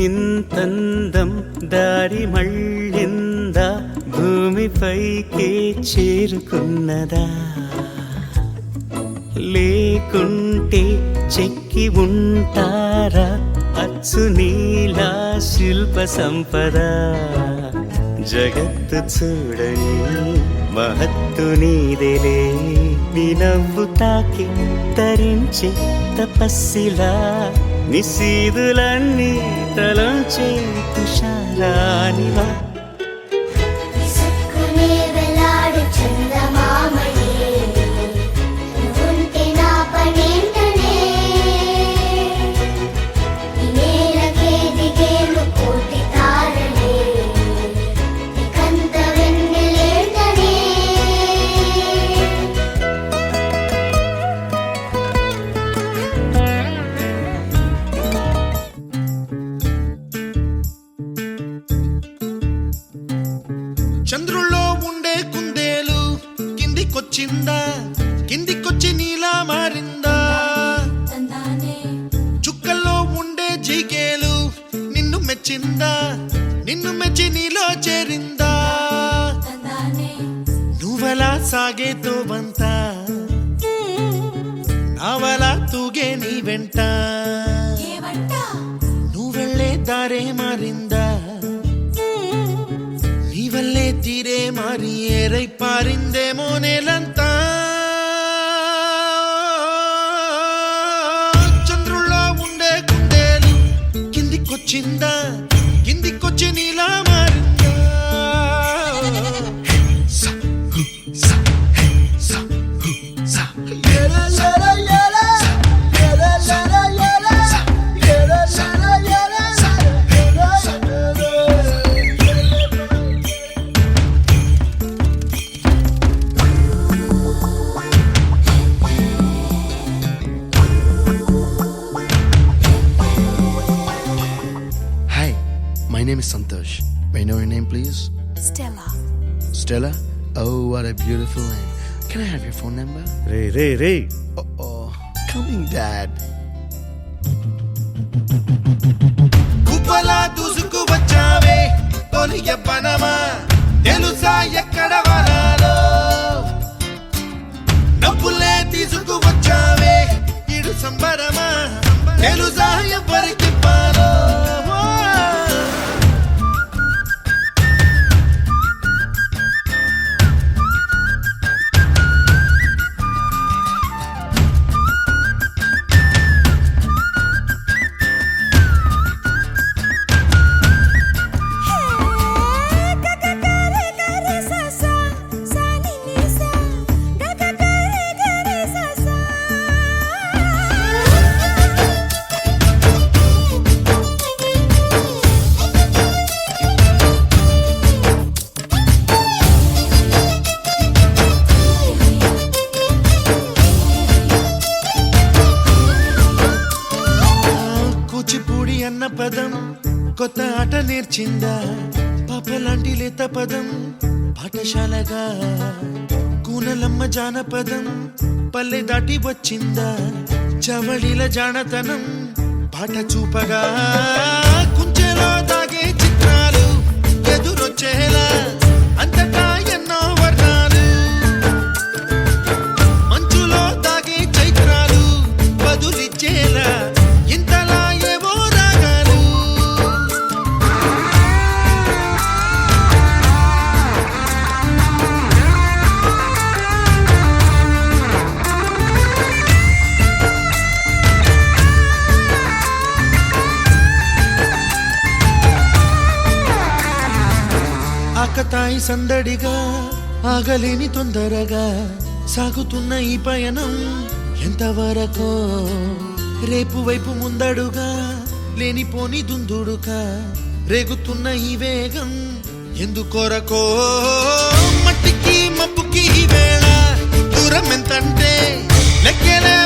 ఇంతందం దారి మళ్ళిందా భూమిపైకే చేరుకున్నదా లేకుంటే చెక్కి ఉంటారా అచ్చు నీలా శిల్ప సంపద జగత్తు చూడని మహత్తు నీదేలే నీ నవ్వు తాకి తరించే తపస్సిలా నిశీదులన్నీ తలంచే తుషారానివా చంద్రుల్లో ఉండే కుందేలు కిందికొచ్చిందా కిందికొచ్చి నీలా మారిందా చుక్కల్లో ఉండే జీకేలు నిన్ను మెచ్చిందా నిన్ను మెచ్చి నీలో చేరిందా నువ్వలా సాగేతో బంత నావలా తూగే నీ వెంట నువ్వెళ్ళే దారే మారిందా వల్లే తీరే మారి ఏరై పారిందేమో నేలంతా చంద్రుల్లో ఉండే కుందేలు కిందికొచ్చిందా కిందికొచ్చి నీలా మారిందా My name is Santosh. May I know your name, please? Stella. Stella? Oh, what a beautiful name. Can I have your phone number? Ray Oh, coming, Dad. కుప్పలా దూసుకు వచ్చావే తొలి ఎవ్వనమా తెలుసా ఎక్కడ వనాలో నవ్వులే తీసుకు వచ్చావే ఇడు సంబరమా తెలుసా ఎవరికి పాలో అన్న పదం కొత్త ఆట నేర్చిందా పాపలాంటి లేత పదం పాఠశాలగా కూనలమ్మ జానపదం పల్లె దాటి వచ్చిందా చవళిల జానతనం పాట చూపగా కుంచెలో దాగే చిత్రాలు ఎదురొచ్చేలా అంతటా ఎన్నో వర్ణాలు మంచులో దాగే చైత్రాలు బదులిచ్చేలా ఇంతలా ఆకతాయి సందడిగా ఆగలేని తొందరగా సాగుతున్న ఈ పయనం ఎంతవరకో రేపు వైపు ముందడుగా లేనిపోని దుందుడుగా రేగుతున్న ఈ వేగం ఎందుకొరకో మట్టికి మబ్బుకి ఈ వేళ దూరం ఎంతంటే లెక్కలే